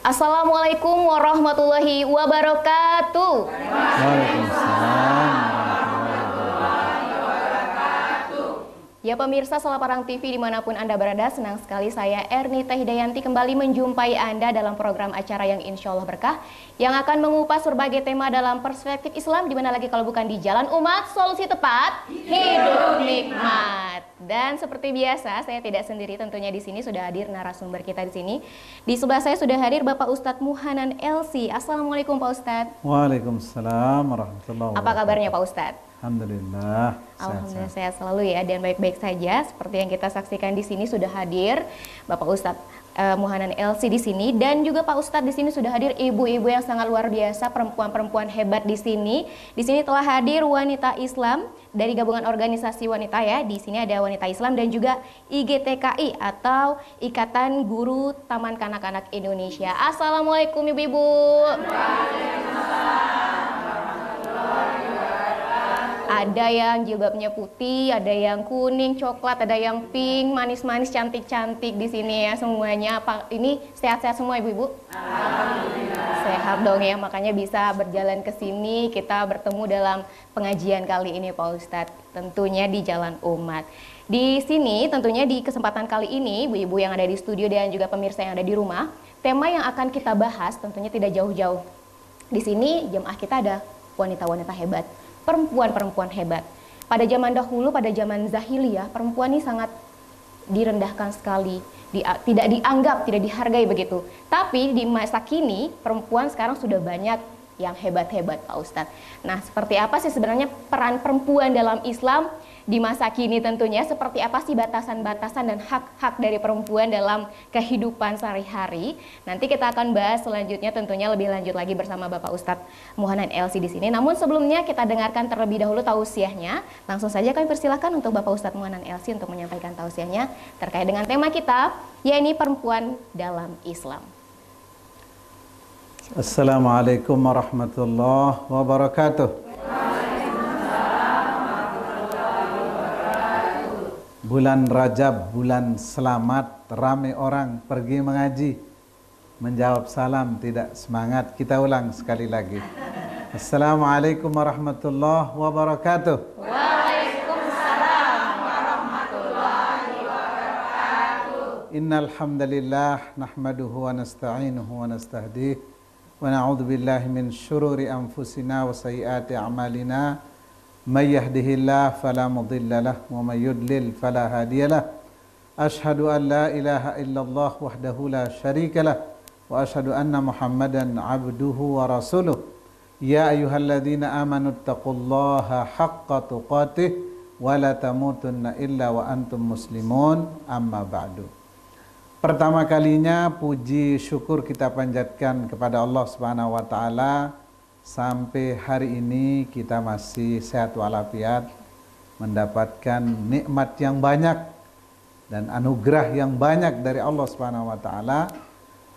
Assalamualaikum warahmatullahi wabarakatuh. Waalaikumsalam. Ya pemirsa Salaparang TV dimanapun Anda berada, senang sekali saya Ernita Hidayanti kembali menjumpai Anda dalam program acara yang insya Allah berkah, yang akan mengupas berbagai tema dalam perspektif Islam, dimana lagi kalau bukan di Jalan Umat, solusi tepat, hidup nikmat. Dan seperti biasa, saya tidak sendiri tentunya di sini, sudah hadir narasumber kita di sini. Di sebelah saya sudah hadir Bapak Ustadz Muhanan LC. Assalamualaikum Pak Ustadz. Waalaikumsalam warahmatullahi wabarakatuh. Apa kabarnya Pak Ustadz? Alhamdulillah. Alhamdulillah sehat selalu ya dan baik-baik saja. Seperti yang kita saksikan di sini sudah hadir Bapak Ustadz Muhanan LC di sini, dan juga Pak Ustadz di sini sudah hadir ibu-ibu yang sangat luar biasa, perempuan-perempuan hebat di sini. Di sini telah hadir wanita Islam dari gabungan organisasi wanita ya. Di sini ada wanita Islam dan juga IGTKI atau Ikatan Guru Taman Kanak-Kanak Indonesia. Assalamualaikum ibu-ibu. Ada yang jilbabnya putih, ada yang kuning, coklat, ada yang pink, manis-manis, cantik-cantik di sini ya semuanya. Ini sehat-sehat semua ibu-ibu? Alhamdulillah. Sehat dong ya, makanya bisa berjalan ke sini, kita bertemu dalam pengajian kali ini Pak Ustadz, tentunya di Jalan Umat. Di sini tentunya di kesempatan kali ini, ibu-ibu yang ada di studio dan juga pemirsa yang ada di rumah, tema yang akan kita bahas tentunya tidak jauh-jauh. Di sini jemaah kita ada wanita-wanita hebat, perempuan-perempuan hebat. Pada zaman dahulu, pada zaman Zahiliyah, perempuan ini sangat direndahkan sekali, tidak dianggap, tidak dihargai begitu. Tapi di masa kini, perempuan sekarang sudah banyak yang hebat-hebat Pak Ustadz. Nah, seperti apa sih sebenarnya peran perempuan dalam Islam di masa kini tentunya? Seperti apa sih batasan-batasan dan hak-hak dari perempuan dalam kehidupan sehari-hari? Nanti kita akan bahas selanjutnya tentunya lebih lanjut lagi bersama Bapak Ustadz Muhanan LC di sini. Namun sebelumnya kita dengarkan terlebih dahulu tausiahnya. Langsung saja kami persilahkan untuk Bapak Ustadz Muhanan LC untuk menyampaikan tausiahnya terkait dengan tema kita, yakni perempuan dalam Islam. Assalamualaikum warahmatullahi wabarakatuh. Bulan Rajab, bulan selamat, ramai orang pergi mengaji, menjawab salam tidak semangat. Kita ulang sekali lagi. Assalamualaikum warahmatullahi wabarakatuh. Waalaikumsalam warahmatullahi wabarakatuh. Innal hamdalillah nahmaduhu wa nasta'inuhu wa nastahdihi wa na'udzu billahi min syururi anfusina wa sayyiati a'malina. May yahdihillahu fala mudilla lahu wa may yudlil fala hadiya lahu. Asyhadu an la ilaha illallah wahdahu la syarika lahu wa asyhadu anna Muhammadan abduhu wa rasuluh. Ya ayyuhalladzina amanu taqullaha haqqa tuqatih wa la tamutunna illa wa antum muslimun. Amma ba'du. Pertama kalinya puji syukur kita panjatkan kepada Allah Subhanahu wa taala, sampai hari ini kita masih sehat walafiat, mendapatkan nikmat yang banyak dan anugerah yang banyak dari Allah Subhanahu wa taala.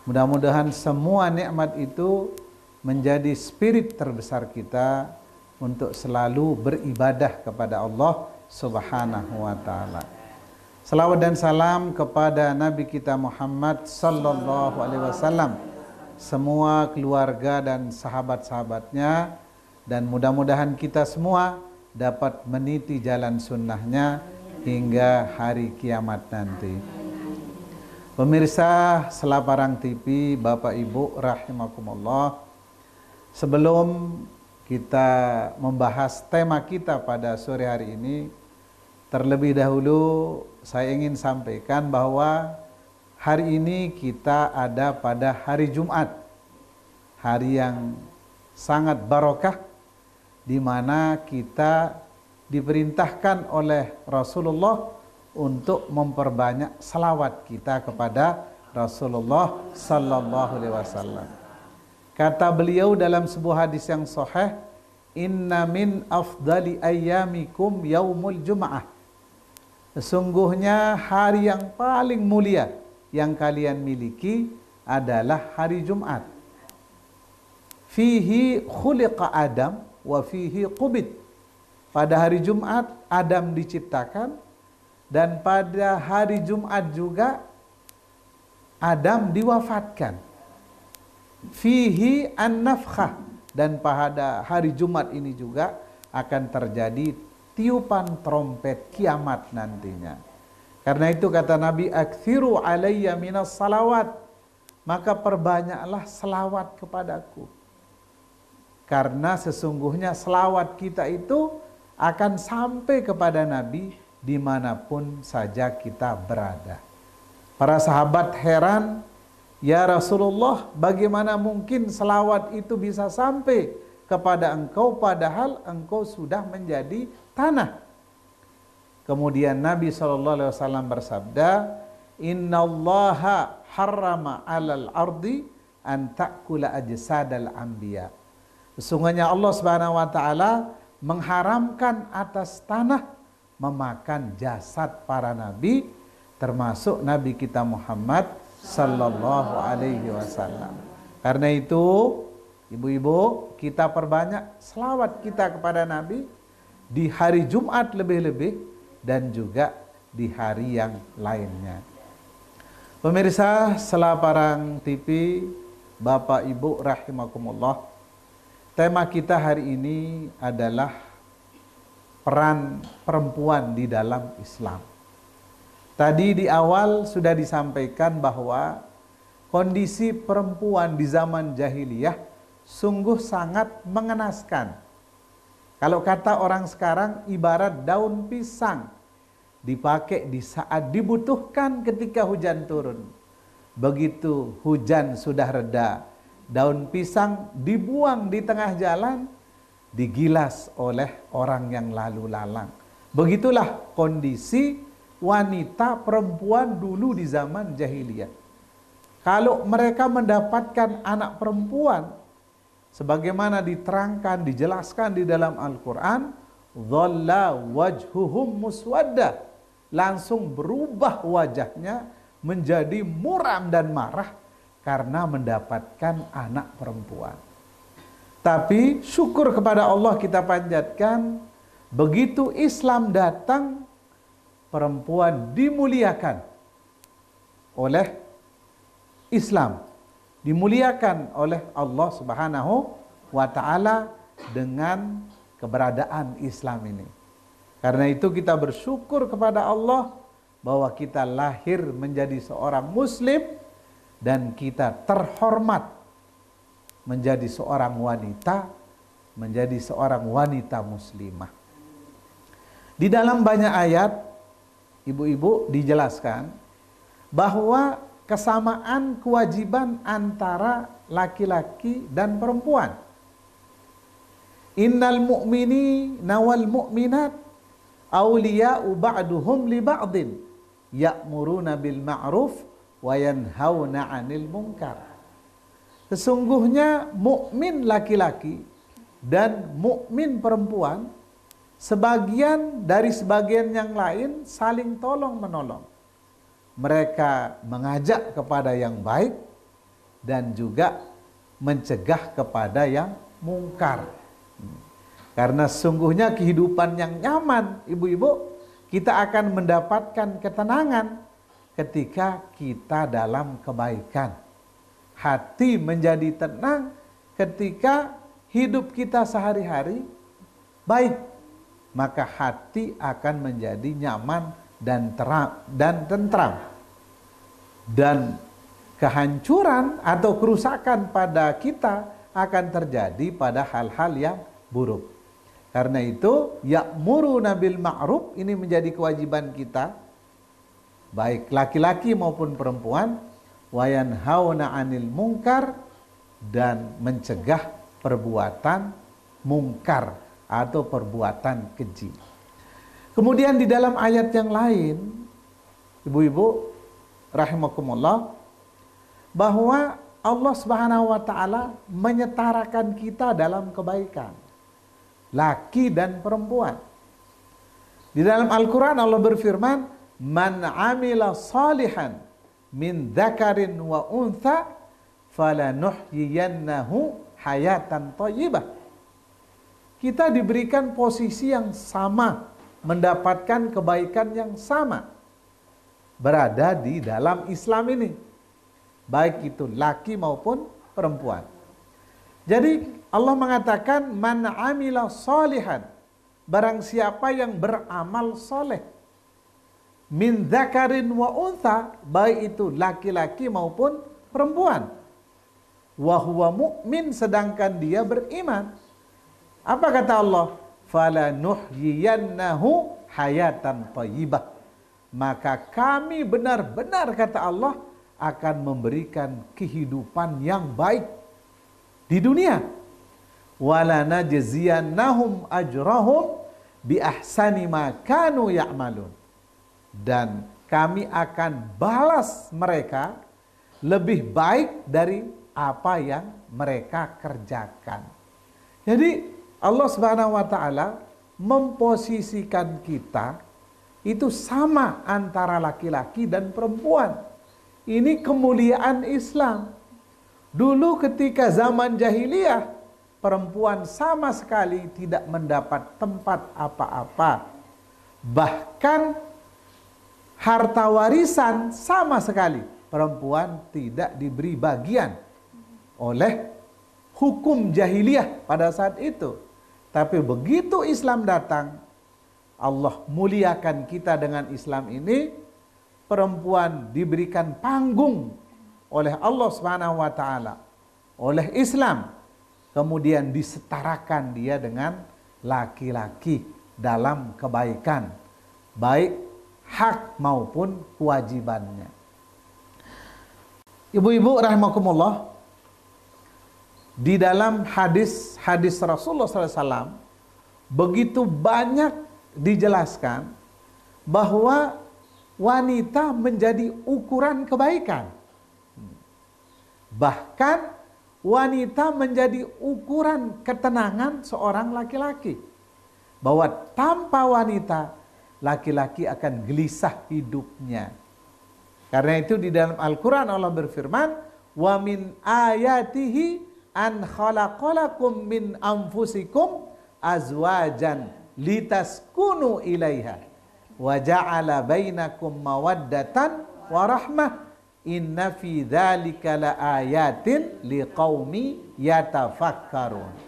Mudah-mudahan semua nikmat itu menjadi spirit terbesar kita untuk selalu beribadah kepada Allah Subhanahu wa taala. Salawat dan salam kepada Nabi kita Muhammad sallallahu alaihi wasallam, semua keluarga dan sahabat-sahabatnya, dan mudah-mudahan kita semua dapat meniti jalan sunnahnya hingga hari kiamat nanti. Pemirsa Salaparang TV, Bapak Ibu rahimakumullah, sebelum kita membahas tema kita pada sore hari ini, terlebih dahulu saya ingin sampaikan bahwa hari ini kita ada pada hari Jumat, hari yang sangat barokah, di mana kita diperintahkan oleh Rasulullah untuk memperbanyak salawat kita kepada Rasulullah sallallahu alaihi wasallam. Kata beliau dalam sebuah hadis yang sahih, "Inna min afdali ayyamikum yaumul Jum'ah." Sesungguhnya hari yang paling mulia yang kalian miliki adalah hari Jumat. Fihi khuliqa Adam wa fihi qubid. Pada hari Jumat Adam diciptakan, dan pada hari Jumat juga Adam diwafatkan. fihi an-nafkhah, dan pada hari Jumat ini juga akan terjadi tiupan trompet kiamat nantinya. Karena itu kata Nabi, aktsiru alayya minas salawat, maka perbanyaklah selawat kepadaku. Karena sesungguhnya selawat kita itu akan sampai kepada Nabi dimanapun saja kita berada. Para sahabat heran, ya Rasulullah, bagaimana mungkin selawat itu bisa sampai kepada engkau padahal engkau sudah menjadi tanah. Kemudian Nabi SAW bersabda, innallaha harrama alal ardi an ta'kula ajsadal anbiya. Sesungguhnya Allah Subhanahu wa taala mengharamkan atas tanah memakan jasad para nabi, termasuk Nabi kita Muhammad sallallahu alaihi wasallam. Karena itu, ibu-ibu, kita perbanyak selawat kita kepada Nabi di hari Jumat lebih-lebih dan juga di hari yang lainnya. Pemirsa Selaparang TV, Bapak Ibu rahimakumullah, tema kita hari ini adalah peran perempuan di dalam Islam. Tadi di awal sudah disampaikan bahwa kondisi perempuan di zaman jahiliyah sungguh sangat mengenaskan. Kalau kata orang sekarang, ibarat daun pisang dipakai di saat dibutuhkan ketika hujan turun. Begitu hujan sudah reda, daun pisang dibuang di tengah jalan, digilas oleh orang yang lalu lalang. Begitulah kondisi wanita perempuan dulu di zaman jahiliyah. Kalau mereka mendapatkan anak perempuan, sebagaimana diterangkan, dijelaskan di dalam Al-Quran, dhalla wajhuhum muswadda, langsung berubah wajahnya menjadi muram dan marah karena mendapatkan anak perempuan. Tapi syukur kepada Allah kita panjatkan, begitu Islam datang, perempuan dimuliakan oleh Islam, dimuliakan oleh Allah Subhanahu wa taala dengan keberadaan Islam ini. Karena itu kita bersyukur kepada Allah bahwa kita lahir menjadi seorang muslim dan kita terhormat menjadi seorang wanita, menjadi seorang wanita muslimah. Di dalam banyak ayat, ibu-ibu, dijelaskan bahwa kesamaan kewajiban antara laki-laki dan perempuan. Innal mu'minina wal mu'minat awliya'u ba'duhum li ba'din ya'muruna bil ma'ruf wa yanhauna 'anil munkar. Sesungguhnya mukmin laki-laki dan mukmin perempuan sebagian dari sebagian yang lain saling tolong-menolong. Mereka mengajak kepada yang baik dan juga mencegah kepada yang mungkar. Karena sungguhnya kehidupan yang nyaman, ibu-ibu, kita akan mendapatkan ketenangan ketika kita dalam kebaikan. Hati menjadi tenang ketika hidup kita sehari-hari baik. Maka hati akan menjadi nyaman dan tentram. Dan kehancuran atau kerusakan pada kita akan terjadi pada hal-hal yang buruk. Karena itu, ya'muruna bil ma'ruf, ini menjadi kewajiban kita, baik laki-laki maupun perempuan, wa yanhauna 'anil munkar, dan mencegah perbuatan mungkar atau perbuatan keji. Kemudian di dalam ayat yang lain, ibu-ibu rahimakumullah, bahwa Allah Subhanahu wa taala menyetarakan kita dalam kebaikan, laki dan perempuan. Di dalam Al-Qur'an Allah berfirman, "Man 'amila salihan min dzakarin wa untha falanuhyiyannahu hayatan thayyibah." Kita diberikan posisi yang sama, mendapatkan kebaikan yang sama, berada di dalam Islam ini, baik itu laki maupun perempuan. Jadi Allah mengatakan man amila sholihan, barang siapa yang beramal soleh, min dzakarin wa untha, baik itu laki-laki maupun perempuan, wa huwa mu'min, sedangkan dia beriman. Apa kata Allah? Fala nuhyiyannahu hayatan thayyibah, maka kami benar-benar, kata Allah, akan memberikan kehidupan yang baik di dunia. Wala najziyannahum ajrahum bi ahsani ma kanu ya'malun, dan kami akan balas mereka lebih baik dari apa yang mereka kerjakan. Jadi Allah Subhanahu wa taala memposisikan kita itu sama antara laki-laki dan perempuan. Ini kemuliaan Islam. Dulu ketika zaman jahiliyah, perempuan sama sekali tidak mendapat tempat apa-apa. Bahkan harta warisan sama sekali perempuan tidak diberi bagian oleh hukum jahiliyah pada saat itu. Tapi begitu Islam datang, Allah muliakan kita dengan Islam ini, perempuan diberikan panggung oleh Allah Subhanahu wa taala, oleh Islam, kemudian disetarakan dia dengan laki-laki dalam kebaikan, baik hak maupun kewajibannya. Ibu-ibu rahimakumullah, di dalam hadis Rasulullah SAW begitu banyak dijelaskan bahwa wanita menjadi ukuran kebaikan. Bahkan wanita menjadi ukuran ketenangan seorang laki-laki. Bahwa tanpa wanita, laki-laki akan gelisah hidupnya. Karena itu di dalam Al-Quran Allah berfirman, wa min ayatihi an khalaqalakum min anfusikum azwajan litaskunu ilaiha wa ja'ala bainakum mawaddatan wa rahmah inna fi dzalika laayatin liqaumi yatafakkarun.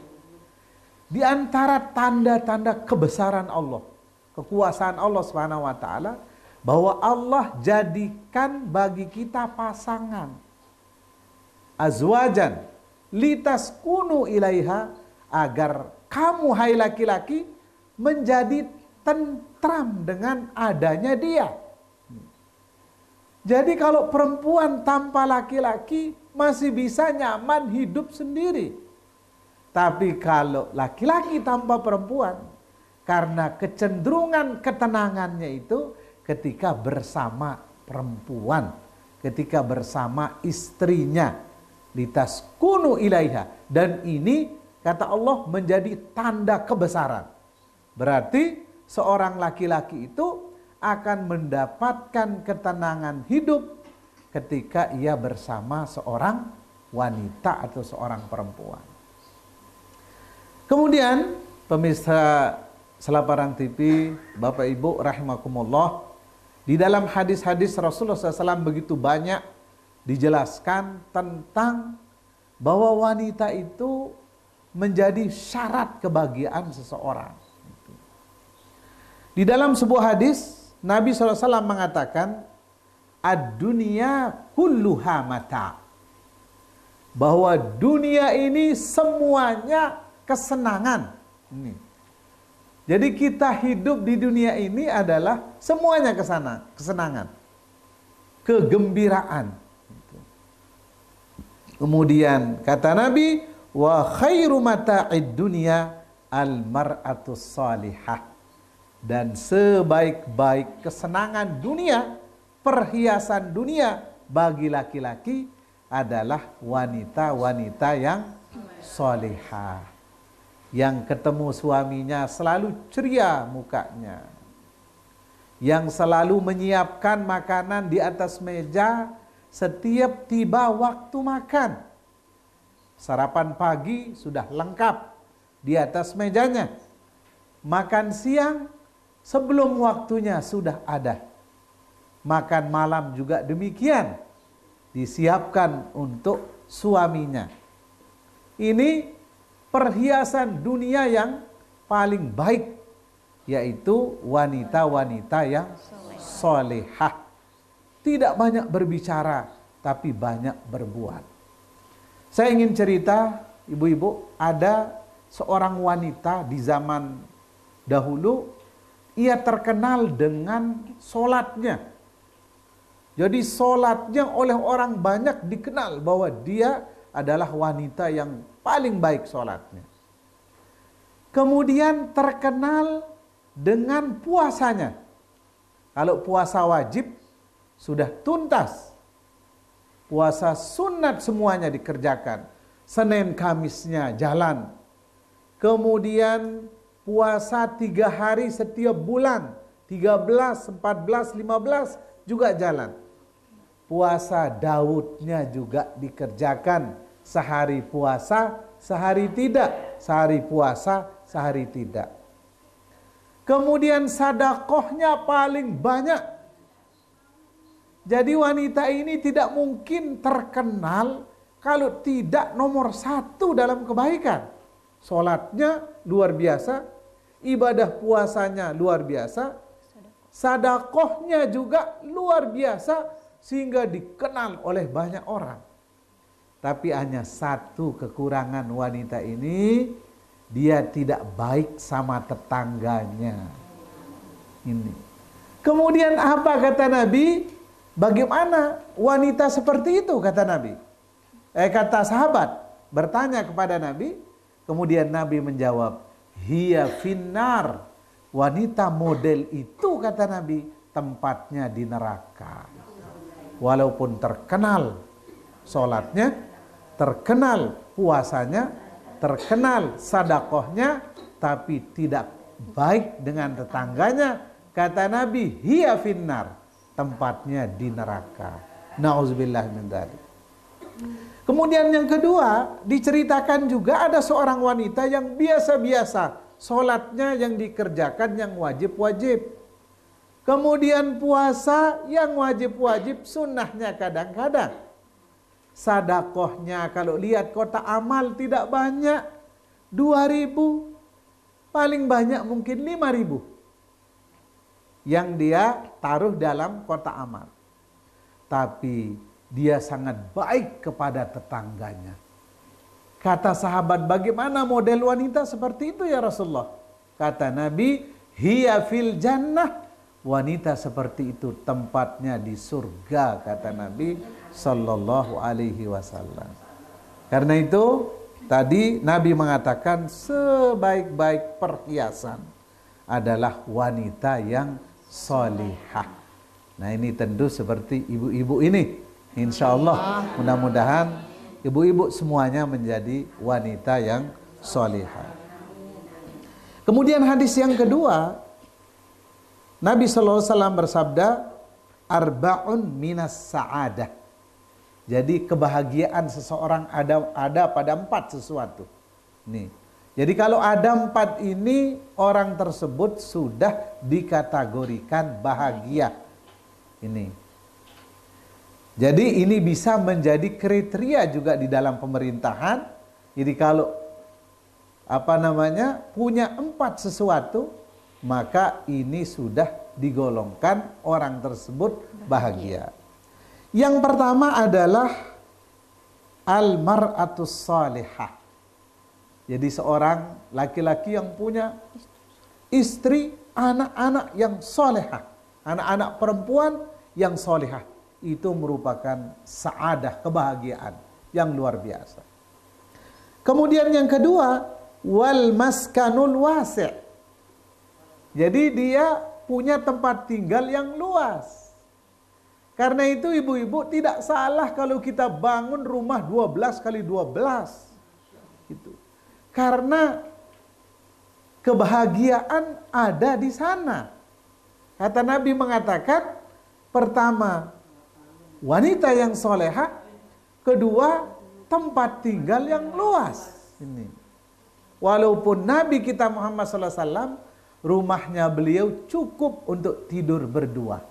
Di antara tanda-tanda kebesaran Allah, kekuasaan Allah Subhanahu wa taala, bahwa Allah jadikan bagi kita pasangan azwajan litaskunu ilaiha, agar kamu hai laki-laki menjadi tentram dengan adanya dia. Jadi kalau perempuan tanpa laki-laki masih bisa nyaman hidup sendiri. Tapi kalau laki-laki tanpa perempuan, karena kecenderungan ketenangannya itu ketika bersama perempuan, ketika bersama istrinya, litaskunu ilaiha, dan ini kata Allah menjadi tanda kebesaran. Berarti seorang laki-laki itu akan mendapatkan ketenangan hidup ketika ia bersama seorang wanita atau seorang perempuan. Kemudian pemirsa Selaparan TV, Bapak Ibu rahimakumullah, di dalam hadis-hadis Rasulullah SAW begitu banyak dijelaskan tentang bahwa wanita itu menjadi syarat kebahagiaan seseorang. Di dalam sebuah hadis, Nabi SAW mengatakan, ad-dunya kulluha mata, bahwa dunia ini semuanya kesenangan. Jadi kita hidup di dunia ini adalah semuanya kesenangan, kegembiraan. Kemudian kata Nabi, wa khairu mata'id dunya al-mar'atus salihah, dan sebaik-baik kesenangan dunia, perhiasan dunia bagi laki-laki adalah wanita-wanita yang salihah, yang ketemu suaminya selalu ceria mukanya, yang selalu menyiapkan makanan di atas meja setiap tiba waktu makan. Sarapan pagi sudah lengkap di atas mejanya. Makan siang sebelum waktunya sudah ada. Makan malam juga demikian. Disiapkan untuk suaminya. Ini perhiasan dunia yang paling baik, yaitu wanita-wanita yang solehah. Tidak banyak berbicara, tapi banyak berbuat. Saya ingin cerita, ibu-ibu, ada seorang wanita di zaman dahulu, ia terkenal dengan solatnya. Jadi solatnya oleh orang banyak dikenal bahwa dia adalah wanita yang paling baik solatnya. Kemudian terkenal dengan puasanya. Kalau puasa wajib sudah tuntas. Puasa sunat semuanya dikerjakan. Senin Kamisnya jalan. Kemudian puasa 3 hari setiap bulan. 13, 14, 15 juga jalan. Puasa Daudnya juga dikerjakan. Sehari puasa, sehari tidak. Sehari puasa, sehari tidak. Kemudian sedekahnya paling banyak. Jadi wanita ini tidak mungkin terkenal kalau tidak nomor 1 dalam kebaikan. Sholatnya luar biasa, ibadah puasanya luar biasa, sedekahnya juga luar biasa sehingga dikenal oleh banyak orang. Tapi hanya satu kekurangan wanita ini, dia tidak baik sama tetangganya. Ini. Kemudian apa kata Nabi? Bagaimana wanita seperti itu kata Nabi? Kata sahabat bertanya kepada Nabi, kemudian Nabi menjawab, hiya finnar. Wanita model itu kata Nabi tempatnya di neraka. Walaupun terkenal sholatnya, terkenal puasanya, terkenal sedekahnya, tapi tidak baik dengan tetangganya, kata Nabi, hiya finnar, tempatnya di neraka. Nauzubillah min dzalik. Kemudian yang kedua, diceritakan juga ada seorang wanita yang biasa-biasa, sholatnya yang dikerjakan yang wajib-wajib. Kemudian puasa yang wajib-wajib, sunnahnya kadang-kadang. Sedekahnya kalau lihat kotak amal tidak banyak, 2.000, paling banyak mungkin 5.000 yang dia taruh dalam kotak amal. Tapi dia sangat baik kepada tetangganya. Kata sahabat, bagaimana model wanita seperti itu ya Rasulullah? Kata Nabi, hiya fil jannah. Wanita seperti itu tempatnya di surga, kata Nabi Sallallahu Alaihi Wasallam. Karena itu tadi Nabi mengatakan sebaik-baik perhiasan adalah wanita yang solihah. Nah ini tentu seperti ibu-ibu ini. Insya Allah mudah-mudahan ibu-ibu semuanya menjadi wanita yang solihah. Kemudian hadis yang kedua, Nabi SAW bersabda, arba'un minas sa'adah. Jadi kebahagiaan seseorang ada pada 4 sesuatu. Nih. Jadi kalau ada 4 ini, orang tersebut sudah dikategorikan bahagia. Ini. Jadi ini bisa menjadi kriteria juga di dalam pemerintahan. Jadi kalau punya 4 sesuatu, maka ini sudah digolongkan orang tersebut bahagia. Yang pertama adalah al-mar'atus salihah. Jadi seorang laki-laki yang punya istri, anak-anak yang solehah, anak-anak perempuan yang solehah, itu merupakan sa'adah, kebahagiaan yang luar biasa. Kemudian yang kedua, wal maskanul wasi'. Jadi dia punya tempat tinggal yang luas. Karena itu ibu-ibu tidak salah kalau kita bangun rumah 12 kali 12. Gitu. Karena kebahagiaan ada di sana. Kata Nabi mengatakan, pertama, wanita yang solehah. Kedua, tempat tinggal yang luas. Ini. Walaupun Nabi kita Muhammad SAW, rumahnya beliau cukup untuk tidur berdua.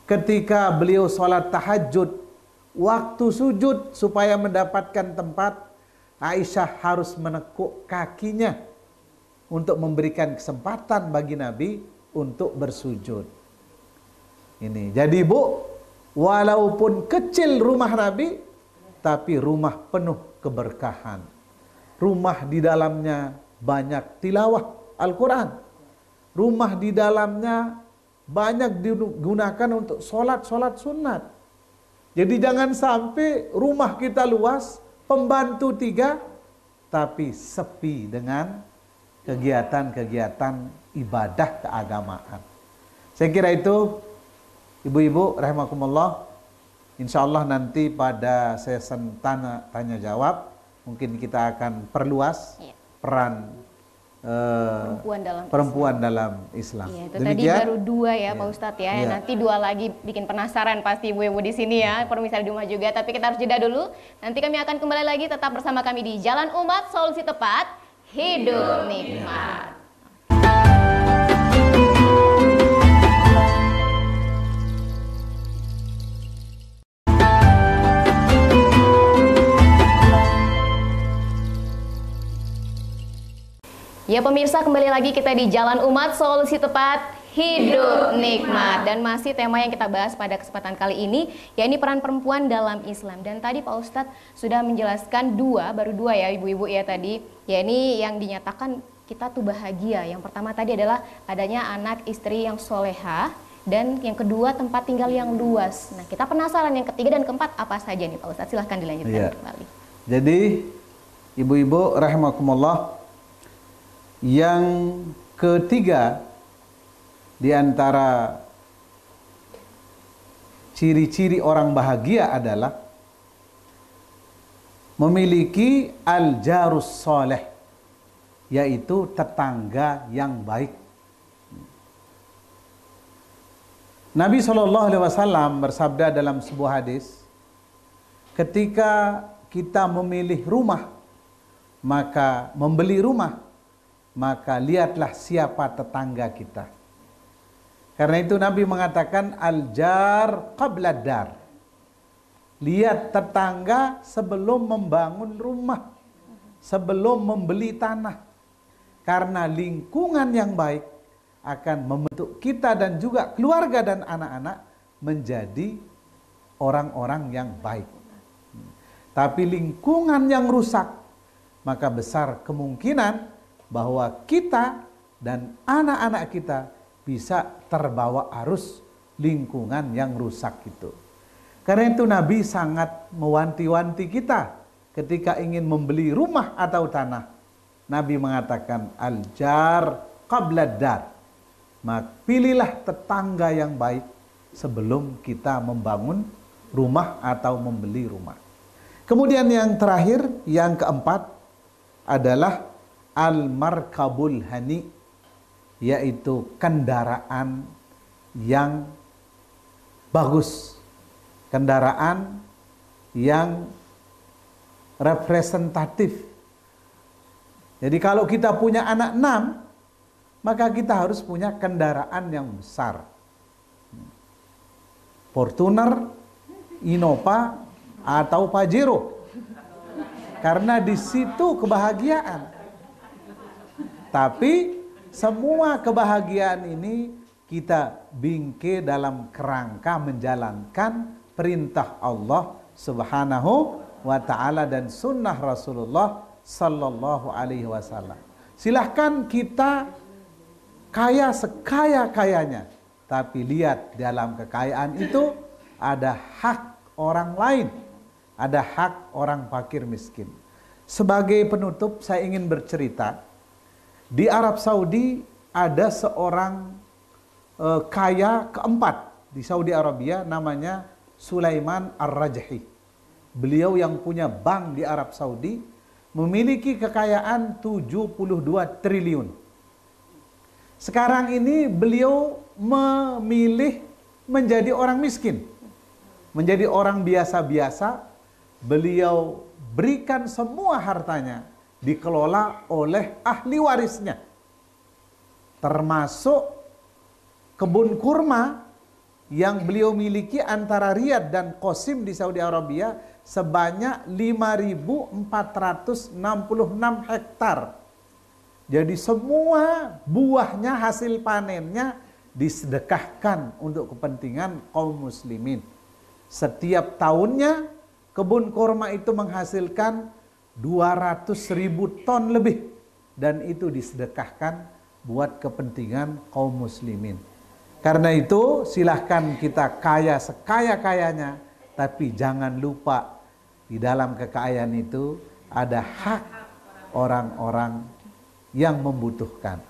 Ketika beliau sholat tahajud, waktu sujud supaya mendapatkan tempat, Aisyah harus menekuk kakinya untuk memberikan kesempatan bagi Nabi untuk bersujud. Ini. Jadi Bu, walaupun kecil rumah Nabi, tapi rumah penuh keberkahan. Rumah di dalamnya banyak tilawah Al-Quran. Rumah di dalamnya banyak digunakan untuk sholat-sholat sunat. Jadi jangan sampai rumah kita luas, pembantu 3, tapi sepi dengan kegiatan-kegiatan ibadah keagamaan. Saya kira itu, ibu-ibu rahimakumullah. Insya Allah nanti pada sesi tanya jawab, mungkin kita akan perluas peran perempuan dalam Islam. Iya, itu tadi baru 2 ya, Pak Ustadz ya. Nanti 2 lagi bikin penasaran pasti ibu-ibu di sini ya, pemirsa di rumah juga. Tapi kita harus jeda dulu. Nanti kami akan kembali lagi, tetap bersama kami di Jalan Umat, solusi tepat hidup nikmat. Ya pemirsa, kembali lagi kita di Jalan Umat, solusi tepat hidup nikmat. Dan masih tema yang kita bahas pada kesempatan kali ini, yakni peran perempuan dalam Islam. Dan tadi Pak Ustadz sudah menjelaskan baru dua ya ibu-ibu ya tadi, yakni yang dinyatakan kita tuh bahagia. Yang pertama tadi adalah adanya anak istri yang soleha, dan yang kedua tempat tinggal yang luas. Nah kita penasaran yang ketiga dan keempat apa saja nih Pak Ustadz, silahkan dilanjutkan kembali. Jadi ibu-ibu rahimakumullah, yang ketiga di antara ciri-ciri orang bahagia adalah memiliki al-jarus soleh, yaitu tetangga yang baik. Nabi SAW bersabda dalam sebuah hadis, ketika kita memilih rumah, maka membeli rumah, maka lihatlah siapa tetangga kita. Karena itu Nabi mengatakan al-jar qabla dar. Lihat tetangga sebelum membangun rumah, sebelum membeli tanah. Karena lingkungan yang baik akan membentuk kita dan juga keluarga dan anak-anak menjadi orang-orang yang baik. Tapi lingkungan yang rusak, maka besar kemungkinan bahwa kita dan anak-anak kita bisa terbawa arus lingkungan yang rusak itu. Karena itu Nabi sangat mewanti-wanti kita ketika ingin membeli rumah atau tanah. Nabi mengatakan al-jar qabla dar. Maka pilihlah tetangga yang baik sebelum kita membangun rumah atau membeli rumah. Kemudian yang terakhir, yang keempat adalah al-markabul hani, yaitu kendaraan yang bagus, kendaraan yang representatif. Jadi kalau kita punya anak 6, maka kita harus punya kendaraan yang besar. Fortuner, Innova, atau Pajero. Karena di situ kebahagiaan. Tapi semua kebahagiaan ini kita bingkai dalam kerangka menjalankan perintah Allah Subhanahu wa ta'ala dan sunnah Rasulullah Sallallahu Alaihi Wasallam. Silahkan kita kaya sekaya-kayanya, tapi lihat dalam kekayaan itu ada hak orang lain, ada hak orang fakir miskin. Sebagai penutup saya ingin bercerita. Di Arab Saudi ada seorang kaya keempat di Saudi Arabia, namanya Sulaiman Ar-Rajhi. Beliau yang punya bank di Arab Saudi memiliki kekayaan 72 triliun. Sekarang ini beliau memilih menjadi orang miskin, menjadi orang biasa-biasa. Beliau berikan semua hartanya dikelola oleh ahli warisnya, termasuk kebun kurma yang beliau miliki antara Riyadh dan Qasim di Saudi Arabia sebanyak 5.466 hektar. Jadi semua buahnya, hasil panennya disedekahkan untuk kepentingan kaum muslimin. Setiap tahunnya kebun kurma itu menghasilkan 200.000 ton lebih, dan itu disedekahkan buat kepentingan kaum muslimin. Karena itu silahkan kita kaya sekaya-kayanya, tapi jangan lupa di dalam kekayaan itu ada hak orang-orang yang membutuhkan.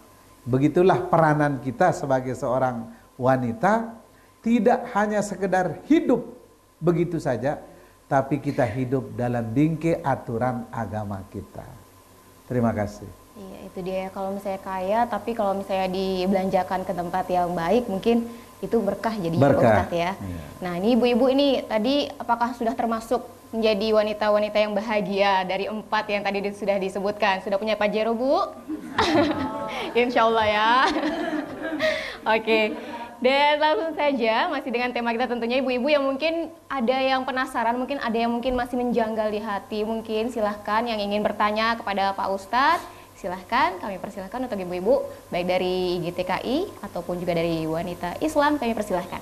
Begitulah peranan kita sebagai seorang wanita, tidak hanya sekedar hidup begitu saja, tapi kita hidup dalam bingkai aturan agama kita. Terima kasih. Iya, itu dia ya, kalau misalnya kaya, tapi kalau misalnya dibelanjakan ke tempat yang baik, mungkin itu berkah jadi Ustadz ya. Iya. Nah ini ibu-ibu ini tadi apakah sudah termasuk menjadi wanita-wanita yang bahagia dari 4 yang tadi sudah disebutkan? Sudah punya Pajero, Bu? Insya Allah ya. Oke. Dan langsung saja masih dengan tema kita tentunya ibu-ibu yang mungkin ada yang penasaran, mungkin ada yang mungkin masih menjanggal di hati, mungkin silahkan yang ingin bertanya kepada Pak Ustadz, silahkan kami persilahkan untuk ibu-ibu baik dari IGTKI ataupun juga dari Wanita Islam, kami persilahkan.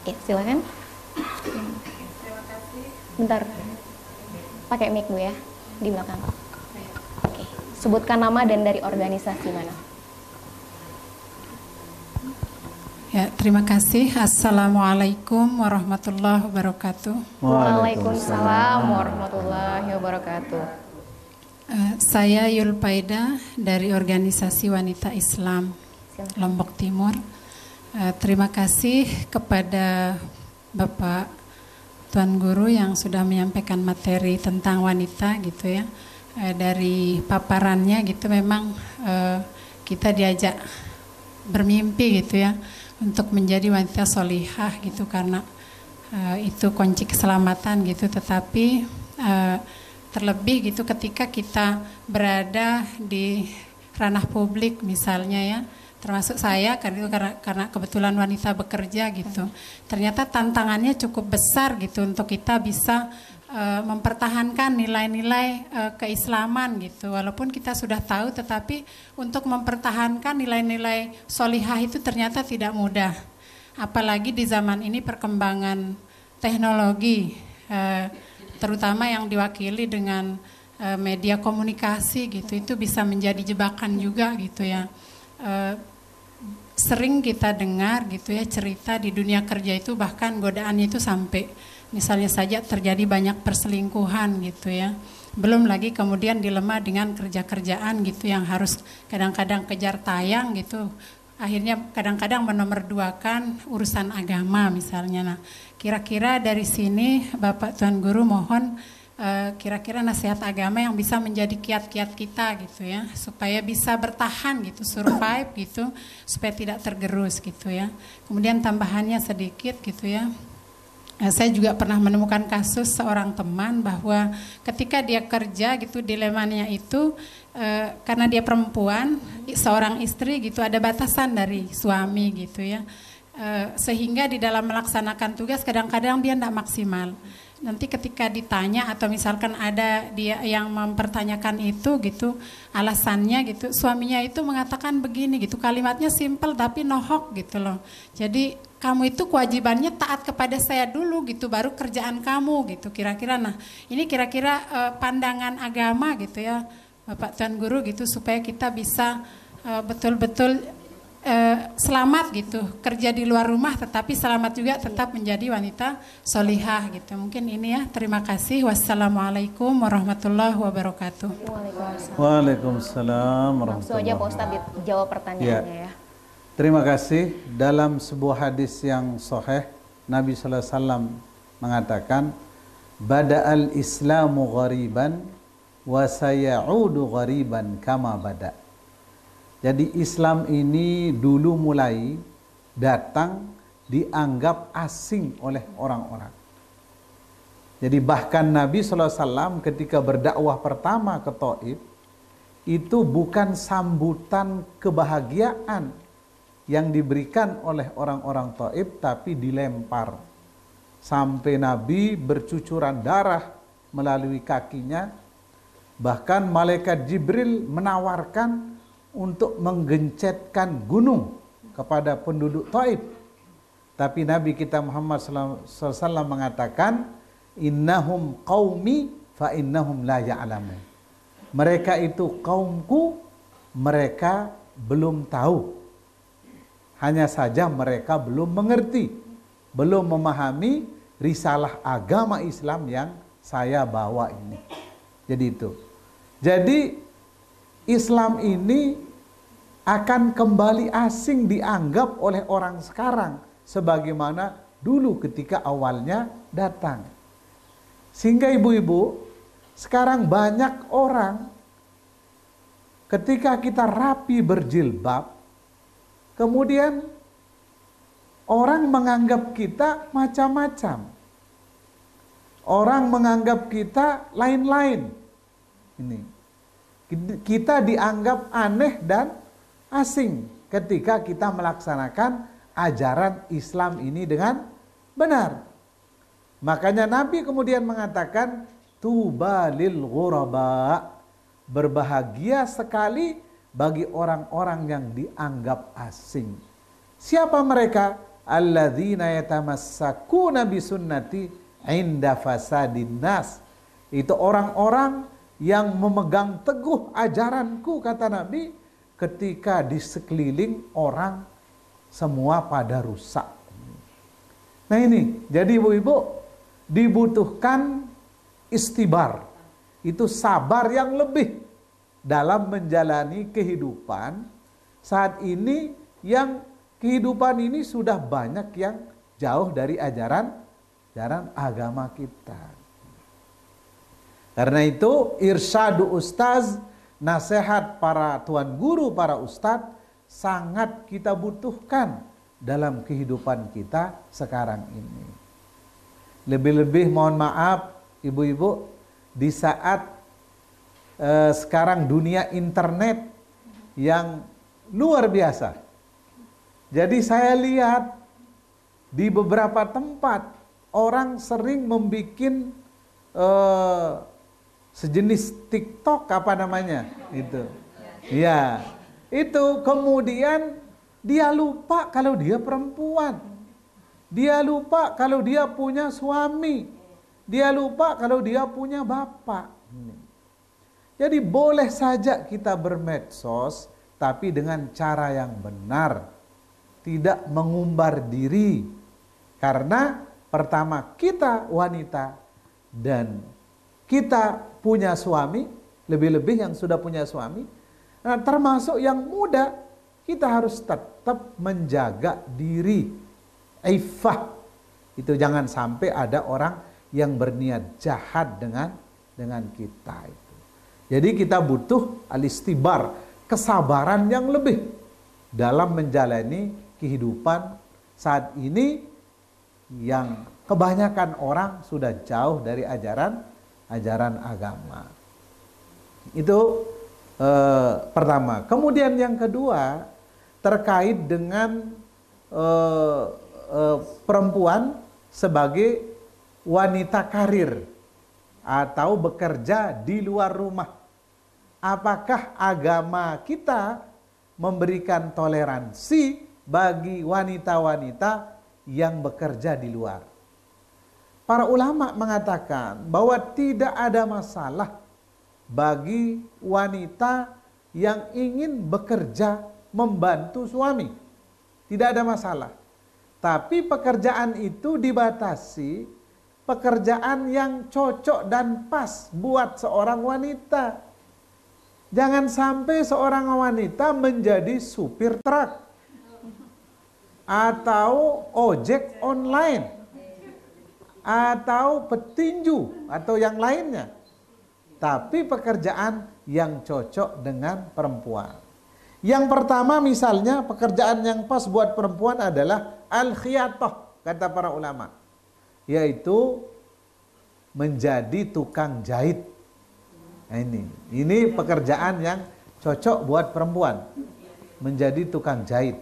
Ya, silahkan. Terima kasih. Bentar, pakai mic Bu ya, di belakang. Oke, sebutkan nama dan dari organisasi mana. Ya, terima kasih. Assalamualaikum warahmatullahi wabarakatuh. Waalaikumsalam warahmatullahi wabarakatuh. Saya Yulpaida dari organisasi Wanita Islam Lombok Timur. Terima kasih kepada Bapak Tuan Guru yang sudah menyampaikan materi tentang wanita gitu ya. Dari paparannya gitu memang kita diajak bermimpi gitu ya untuk menjadi wanita solihah gitu, karena itu kunci keselamatan gitu. Tetapi terlebih gitu ketika kita berada di ranah publik misalnya ya, termasuk saya karena kebetulan wanita bekerja gitu, ternyata tantangannya cukup besar gitu untuk kita bisa mempertahankan nilai-nilai keislaman gitu. Walaupun kita sudah tahu, tetapi untuk mempertahankan nilai-nilai solihah itu ternyata tidak mudah. Apalagi di zaman ini perkembangan teknologi, terutama yang diwakili dengan media komunikasi gitu, itu bisa menjadi jebakan juga gitu ya. Sering kita dengar gitu ya cerita di dunia kerja itu, bahkan godaannya itu sampai misalnya saja terjadi banyak perselingkuhan gitu ya. Belum lagi kemudian dilema dengan kerja-kerjaan gitu yang harus kadang-kadang kejar tayang gitu. Akhirnya kadang-kadang menomorduakan urusan agama misalnya. Nah, kira-kira dari sini Bapak Tuan Guru mohon kira-kira nasihat agama yang bisa menjadi kiat-kiat kita gitu ya, supaya bisa bertahan gitu, survive gitu, supaya tidak tergerus gitu ya. Kemudian tambahannya sedikit gitu ya. Saya juga pernah menemukan kasus seorang teman bahwa ketika dia kerja gitu, dilemanya itu karena dia perempuan, seorang istri gitu, ada batasan dari suami gitu ya, sehingga di dalam melaksanakan tugas kadang-kadang dia tidak maksimal. Nanti ketika ditanya atau misalkan ada dia yang mempertanyakan itu gitu, alasannya gitu, suaminya itu mengatakan begini gitu, kalimatnya simple tapi nohok gitu loh. Jadi kamu itu kewajibannya taat kepada saya dulu gitu, baru kerjaan kamu gitu kira-kira. Nah ini kira-kira pandangan agama gitu ya Bapak Tuan Guru gitu, supaya kita bisa betul-betul selamat gitu, kerja di luar rumah tetapi selamat juga tetap menjadi wanita solihah gitu. Mungkin ini ya, terima kasih. Wassalamualaikum warahmatullahi wabarakatuh. Waalaikumsalam warahmatullahi wabarakatuh. Langsung aja Pak Ustadz dijawab pertanyaannya ya. Terima kasih. Dalam sebuah hadis yang sahih, Nabi sallallahu alaihi wasallam mengatakan, bada'al islamu ghariban wa sayaudu ghariban kama bada'. Jadi Islam ini dulu mulai datang dianggap asing oleh orang-orang. Jadi bahkan Nabi SAW ketika berdakwah pertama ke Taif, itu bukan sambutan kebahagiaan yang diberikan oleh orang-orang Taif, tapi dilempar. Sampai Nabi bercucuran darah melalui kakinya. Bahkan malaikat Jibril menawarkan untuk menggencetkan gunung kepada penduduk Taif. Tapi Nabi kita Muhammad SAW mengatakan, innahum qaumi fa innahum la ya'lamun. Mereka itu kaumku, mereka belum tahu. Hanya saja mereka belum mengerti, belum memahami risalah agama Islam yang saya bawa ini. Jadi itu. Jadi Islam ini akan kembali asing dianggap oleh orang sekarang sebagaimana dulu ketika awalnya datang. Sehingga ibu-ibu, sekarang banyak orang ketika kita rapi berjilbab, kemudian orang menganggap kita macam-macam. Orang menganggap kita lain-lain. Ini. Kita dianggap aneh dan asing ketika kita melaksanakan ajaran Islam ini dengan benar. Makanya Nabi kemudian mengatakan, tuba lil ghuraba, berbahagia sekali bagi orang-orang yang dianggap asing. Siapa mereka? Alladzina yatamassakuna bisunnati inda fasadin nas. Itu orang-orang yang memegang teguh ajaranku, kata Nabi, ketika di sekeliling orang semua pada rusak. Nah ini, jadi ibu-ibu, dibutuhkan istibar. Itu sabar yang lebih dalam menjalani kehidupan saat ini, yang kehidupan ini sudah banyak yang jauh dari ajaran agama kita. Karena itu irsyadu ustaz, nasihat para tuan guru, para ustadz, sangat kita butuhkan dalam kehidupan kita sekarang ini. Lebih-lebih mohon maaf ibu-ibu, di saat sekarang dunia internet yang luar biasa. Jadi saya lihat di beberapa tempat orang sering membuat sejenis TikTok, apa namanya itu. Ya, itu kemudian dia lupa kalau dia perempuan. Dia lupa kalau dia punya suami. Dia lupa kalau dia punya bapak. Jadi boleh saja kita bermedsos, tapi dengan cara yang benar. Tidak mengumbar diri. Karena pertama, kita wanita dan kita punya suami, lebih-lebih yang sudah punya suami. Nah, termasuk yang muda, kita harus tetap menjaga diri. Iffah. Itu jangan sampai ada orang yang berniat jahat dengan kita itu. Jadi kita butuh alistibar, kesabaran yang lebih dalam menjalani kehidupan saat ini yang kebanyakan orang sudah jauh dari ajaran agama. Itu pertama. Kemudian yang kedua terkait dengan perempuan sebagai wanita karir atau bekerja di luar rumah. Apakah agama kita memberikan toleransi bagi wanita-wanita yang bekerja di luar? Para ulama mengatakan bahwa tidak ada masalah bagi wanita yang ingin bekerja membantu suami. Tidak ada masalah. Tapi pekerjaan itu dibatasi, pekerjaan yang cocok dan pas buat seorang wanita. Jangan sampai seorang wanita menjadi supir truk atau ojek online atau petinju atau yang lainnya. Tapi pekerjaan yang cocok dengan perempuan. Yang pertama misalnya pekerjaan yang pas buat perempuan adalah al-khiyatah, kata para ulama. Yaitu menjadi tukang jahit. Nah, ini pekerjaan yang cocok buat perempuan, menjadi tukang jahit.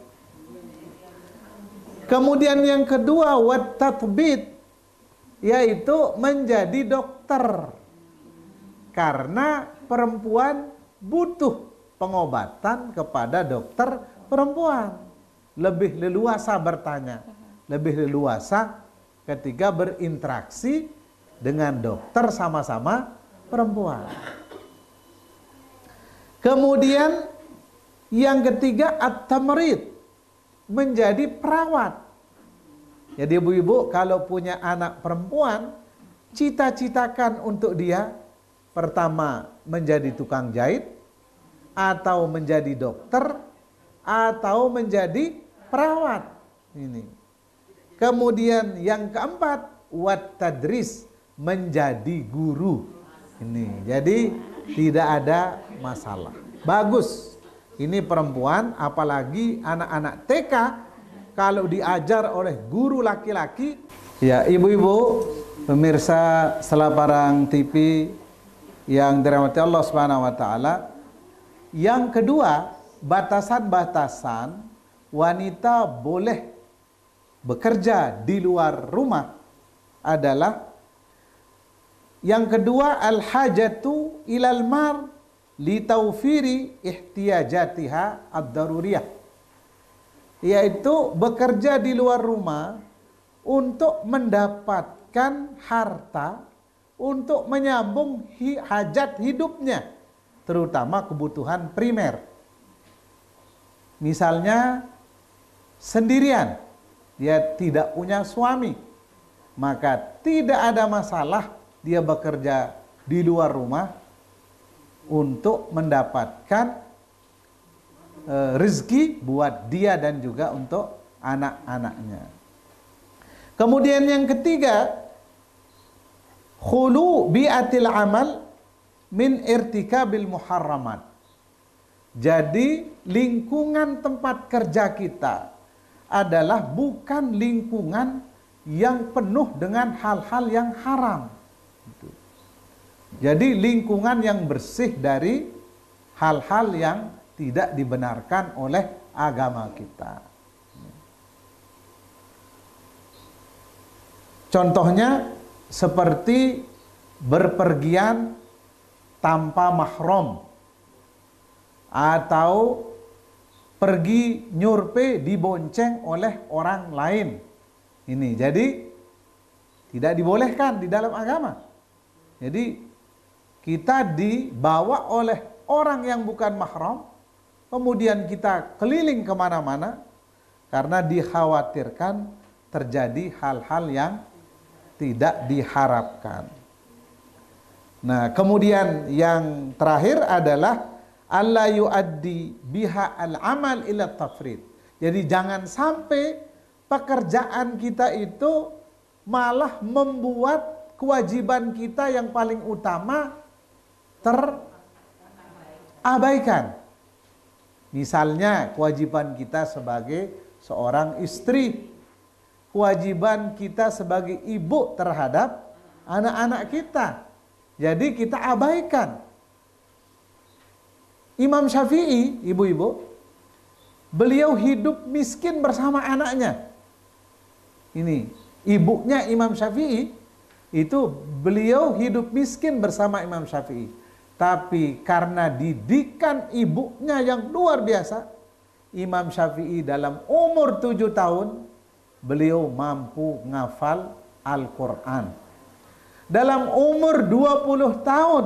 Kemudian yang kedua, wat tatbit, yaitu menjadi dokter. Karena perempuan butuh pengobatan kepada dokter perempuan. Lebih leluasa bertanya, lebih leluasa ketika berinteraksi dengan dokter sama-sama perempuan. Kemudian yang ketiga, at-tamrid, menjadi perawat. Jadi ibu-ibu kalau punya anak perempuan, cita-citakan untuk dia pertama menjadi tukang jahit, atau menjadi dokter, atau menjadi perawat. Ini. Kemudian yang keempat, wat tadris, menjadi guru. Ini. Jadi tidak ada masalah. Bagus. Ini perempuan, apalagi anak-anak TK, kalau diajar oleh guru laki-laki. Ya, ibu-ibu, pemirsa Selaparang TV yang dirahmati Allah Subhanahu wa taala. Yang kedua, batasan-batasan wanita boleh bekerja di luar rumah adalah yang kedua, al-hajatu ilal mar li taufiri ihtiyajatiha ad-daruriyah, yaitu bekerja di luar rumah untuk mendapatkan harta untuk menyambung hajat hidupnya, terutama kebutuhan primer. Misalnya sendirian, dia tidak punya suami, maka tidak ada masalah dia bekerja di luar rumah untuk mendapatkan rezeki buat dia dan juga untuk anak-anaknya. Kemudian yang ketiga, khulu bi'atil amal min irtikabil muharramat. Jadi lingkungan tempat kerja kita adalah bukan lingkungan yang penuh dengan hal-hal yang haram. Jadi lingkungan yang bersih dari hal-hal yang tidak dibenarkan oleh agama kita. Contohnya seperti berpergian tanpa mahram, atau pergi nyurpe dibonceng oleh orang lain. Ini jadi tidak dibolehkan di dalam agama. Jadi kita dibawa oleh orang yang bukan mahram, kemudian kita keliling kemana-mana karena dikhawatirkan terjadi hal-hal yang tidak diharapkan. Nah, kemudian yang terakhir adalah alla yuaddi biha al-amal ila tafrid. Jadi jangan sampai pekerjaan kita itu malah membuat kewajiban kita yang paling utama terabaikan. Misalnya kewajiban kita sebagai seorang istri, kewajiban kita sebagai ibu terhadap anak-anak kita. Jadi kita abaikan. Imam Syafi'i, ibu-ibu, beliau hidup miskin bersama anaknya. Ini, ibunya Imam Syafi'i, itu beliau hidup miskin bersama Imam Syafi'i. Tapi karena didikan ibunya yang luar biasa, Imam Syafi'i dalam umur 7 tahun, beliau mampu ngafal Al-Quran. Dalam umur 20 tahun,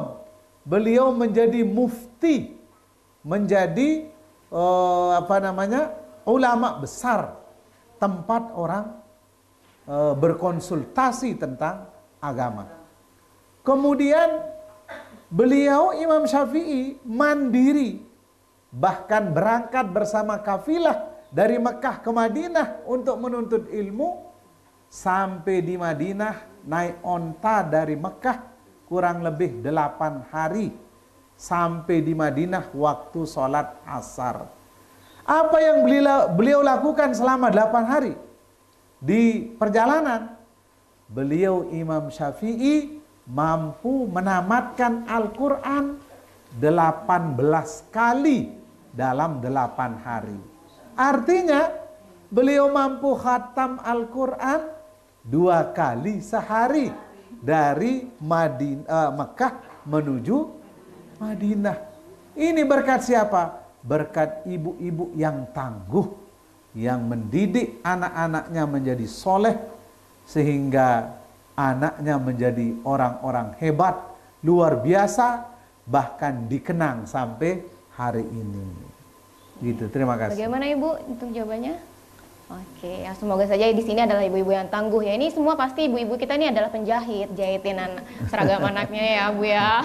beliau menjadi mufti, menjadi ulama besar, tempat orang berkonsultasi tentang agama. Kemudian beliau Imam Syafi'i mandiri, bahkan berangkat bersama kafilah dari Mekah ke Madinah untuk menuntut ilmu. Sampai di Madinah naik onta dari Mekah kurang lebih 8 hari. Sampai di Madinah waktu sholat asar. Apa yang beliau lakukan selama 8 hari? Di perjalanan, beliau Imam Syafi'i mampu menamatkan Al-Quran 18 kali dalam 8 hari. Artinya beliau mampu khatam Al-Quran 2 kali sehari dari Mekah menuju Madinah. Ini berkat siapa? Berkat ibu-ibu yang tangguh, yang mendidik anak-anaknya menjadi soleh, sehingga anaknya menjadi orang-orang hebat, luar biasa, bahkan dikenang sampai hari ini. Gitu, terima kasih. Bagaimana Ibu untuk jawabannya? Oke, ya semoga saja di sini adalah ibu-ibu yang tangguh ya. Ini semua pasti ibu-ibu kita ini adalah penjahit, jahitin seragam anaknya ya Bu ya.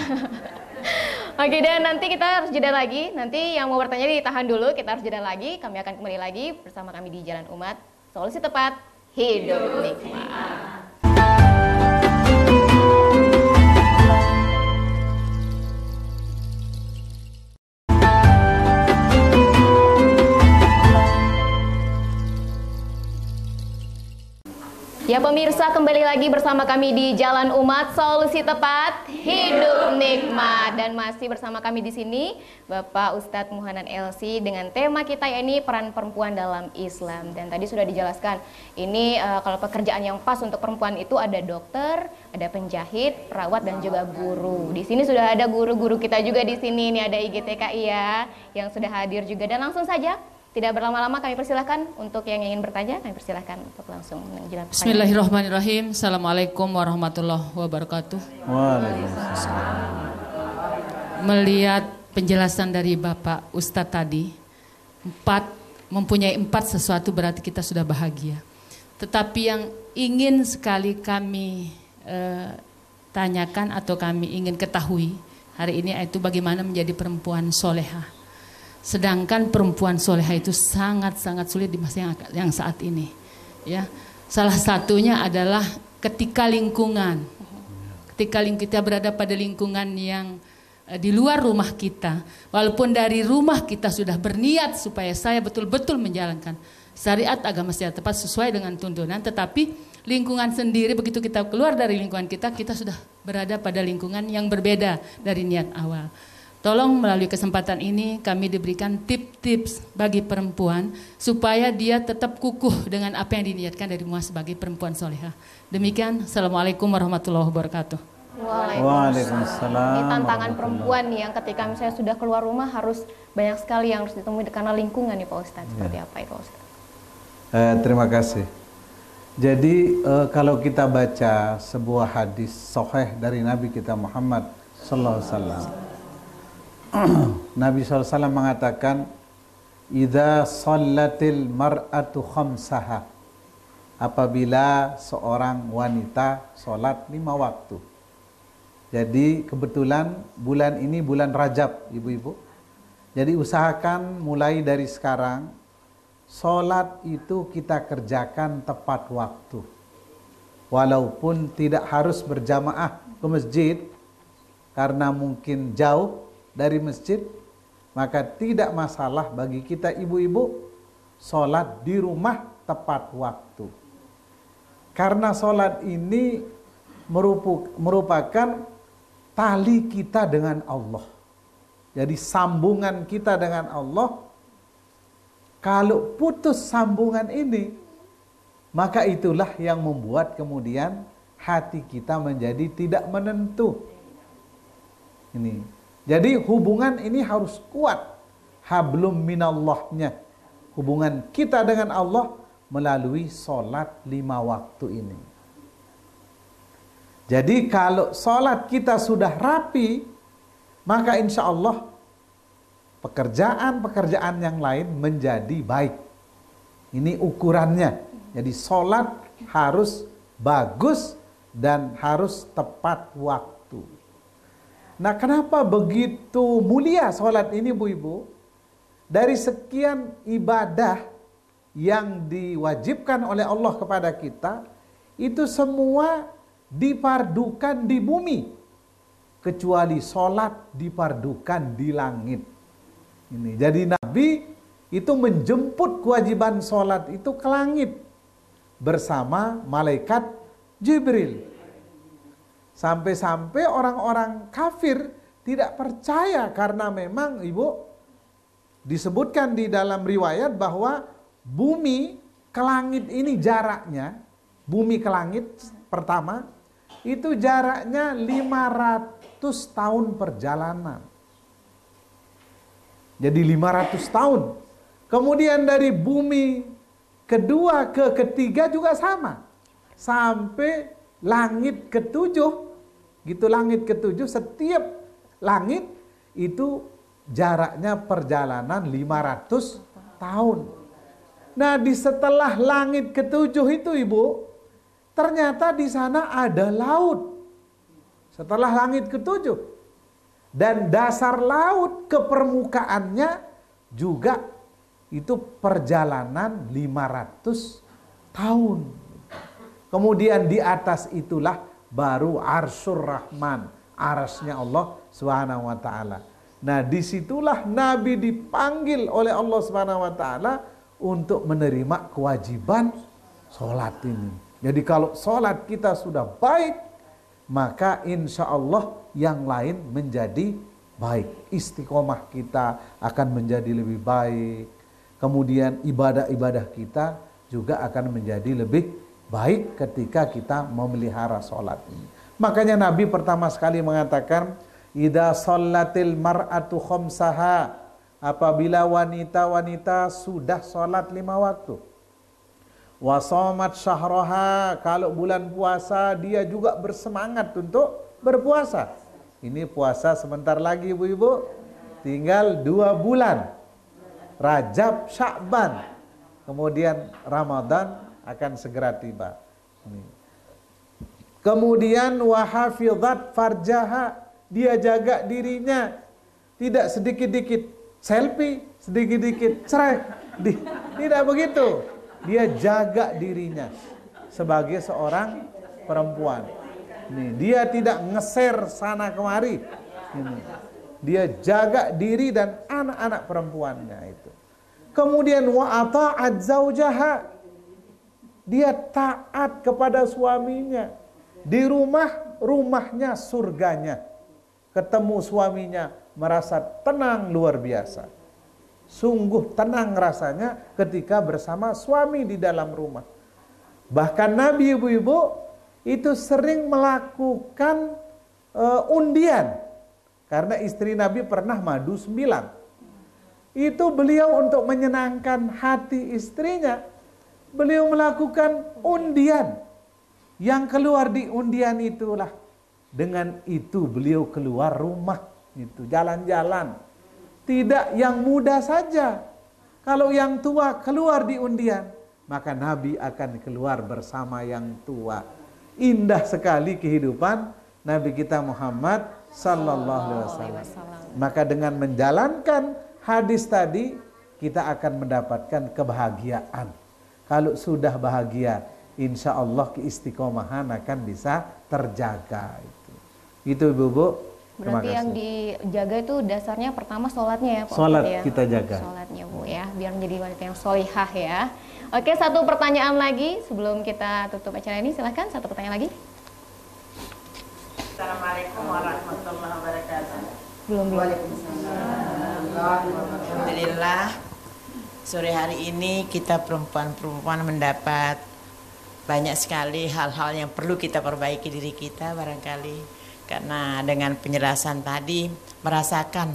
Oke, dan nanti kita harus jeda lagi. Nanti yang mau bertanya ditahan dulu, kita harus jeda lagi. Kami akan kembali lagi bersama kami di Jalan Umat. Solusi tepat, hidup nikmat. Ya pemirsa, kembali lagi bersama kami di Jalan Umat, solusi tepat, hidup nikmat. Dan masih bersama kami di sini Bapak Ustadz Muhanan LC dengan tema kita yakni peran perempuan dalam Islam. Dan tadi sudah dijelaskan, ini kalau pekerjaan yang pas untuk perempuan itu ada dokter, ada penjahit, perawat, dan juga guru. Di sini sudah ada guru-guru kita juga di sini. Ini ada IGTKI ya, yang sudah hadir juga. Dan langsung saja, tidak berlama-lama kami persilahkan untuk yang ingin bertanya, kami persilahkan untuk langsung menjelaskan. Bismillahirrahmanirrahim. Assalamualaikum warahmatullahi wabarakatuh. Waalaikumsalam. Melihat penjelasan dari Bapak Ustadz tadi, mempunyai 4 sesuatu berarti kita sudah bahagia. Tetapi yang ingin sekali kami tanyakan atau kami ingin ketahui hari ini yaitu bagaimana menjadi perempuan solehah. Sedangkan perempuan solehah itu sangat-sangat sulit di masa yang saat ini. Ya, salah satunya adalah ketika lingkungan. Ketika kita berada pada lingkungan yang di luar rumah kita, walaupun dari rumah kita sudah berniat supaya saya betul-betul menjalankan syariat agama secara tepat sesuai dengan tuntunan, tetapi lingkungan sendiri begitu kita keluar dari lingkungan kita sudah berada pada lingkungan yang berbeda dari niat awal. Tolong melalui kesempatan ini kami diberikan tips-tips bagi perempuan supaya dia tetap kukuh dengan apa yang diniatkan dari rumah sebagai perempuan solehah. Demikian, Assalamualaikum warahmatullahi wabarakatuh. Waalaikumsalam. Ini tantangan perempuan nih yang ketika misalnya sudah keluar rumah harus banyak sekali yang harus ditemui karena lingkungan nih Pak Ustadz. Seperti apa itu Pak Ustadz? Terima kasih. Jadi kalau kita baca sebuah hadis sahih dari Nabi kita Muhammad sallallahu alaihi wasallam, Nabi SAW mengatakan, "Idza shallatil mar'atu khamsaha." Apabila seorang wanita sholat 5 waktu. Jadi kebetulan bulan ini bulan Rajab, ibu-ibu. Jadi usahakan mulai dari sekarang sholat itu kita kerjakan tepat waktu. Walaupun tidak harus berjamaah ke masjid karena mungkin jauh dari masjid, maka tidak masalah bagi kita ibu-ibu sholat di rumah tepat waktu. Karena sholat ini merupakan tali kita dengan Allah. Jadi sambungan kita dengan Allah. Kalau putus sambungan ini, maka itulah yang membuat kemudian hati kita menjadi tidak menentu. Ini. Jadi hubungan ini harus kuat. Hablum minallahnya. Hubungan kita dengan Allah melalui sholat 5 waktu ini. Jadi kalau sholat kita sudah rapi, maka insya Allah pekerjaan-pekerjaan yang lain menjadi baik. Ini ukurannya. Jadi sholat harus bagus dan harus tepat waktu. Nah, kenapa begitu mulia sholat ini, Bu-ibu? Dari sekian ibadah yang diwajibkan oleh Allah kepada kita, itu semua dipardukan di bumi. Kecuali sholat dipardukan di langit. Ini. Jadi Nabi itu menjemput kewajiban sholat itu ke langit bersama malaikat Jibril. Sampai-sampai orang-orang kafir tidak percaya karena memang Ibu disebutkan di dalam riwayat bahwa bumi ke langit ini jaraknya, bumi ke langit pertama itu jaraknya 500 tahun perjalanan. Jadi 500 tahun. Kemudian dari bumi kedua ke ketiga juga sama. Sampai langit ketujuh, gitu langit ketujuh, setiap langit itu jaraknya perjalanan 500 tahun. Nah, di setelah langit ketujuh itu Ibu, ternyata di sana ada laut. Setelah langit ketujuh. Dan dasar laut ke permukaannya juga itu perjalanan 500 tahun. Kemudian di atas itulah baru Arsyur Rahman, arasnya Allah Subhanahu wa taala. Nah, disitulah Nabi dipanggil oleh Allah Subhanahu wa taala untuk menerima kewajiban sholat ini. Jadi kalau sholat kita sudah baik, maka insya Allah yang lain menjadi baik. Istiqomah kita akan menjadi lebih baik. Kemudian ibadah-ibadah kita juga akan menjadi lebih baik ketika kita memelihara sholat ini. Makanya Nabi pertama sekali mengatakan, idza shallatil mar'atu khamsaha, apabila wanita-wanita sudah sholat 5 waktu. Wa shamat syahraha, kalau bulan puasa dia juga bersemangat untuk berpuasa. Ini puasa sebentar lagi Ibu-ibu, tinggal 2 bulan. Rajab, Sya'ban, kemudian Ramadan akan segera tiba. Kemudian wahafizat farjaha, dia jaga dirinya, tidak sedikit-dikit selfie, sedikit-dikit cerai, tidak begitu. Dia jaga dirinya sebagai seorang perempuan. Dia tidak nge-share sana kemari. Dia jaga diri dan anak-anak perempuannya itu. Kemudian wa ata'at zaujaha, dia taat kepada suaminya. Di rumahnya surganya. Ketemu suaminya merasa tenang luar biasa. Sungguh tenang rasanya ketika bersama suami di dalam rumah. Bahkan Nabi Ibu-ibu itu sering melakukan undian. Karena istri Nabi pernah madu 9. Itu beliau untuk menyenangkan hati istrinya, beliau melakukan undian. Yang keluar di undian itulah, dengan itu beliau keluar rumah, itu jalan-jalan. Tidak yang muda saja. Kalau yang tua keluar di undian, maka Nabi akan keluar bersama yang tua. Indah sekali kehidupan Nabi kita Muhammad sallallahu alaihi wasallam. Maka dengan menjalankan hadis tadi, kita akan mendapatkan kebahagiaan. Kalau sudah bahagia, insya Allah keistiqomahan akan bisa terjaga. Itu Ibu-ibu. Berarti yang dijaga itu dasarnya pertama sholatnya ya Pak. Sholat ya? kita jaga. Sholatnya Bu ya, biar menjadi wanita yang sholihah ya. Oke, satu pertanyaan lagi sebelum kita tutup acara ini. Silahkan, satu pertanyaan lagi. Assalamualaikum warahmatullahi wabarakatuh. Belum. Alhamdulillah, sore hari ini kita perempuan-perempuan mendapat banyak sekali hal-hal yang perlu kita perbaiki diri kita barangkali. Karena dengan penjelasan tadi merasakan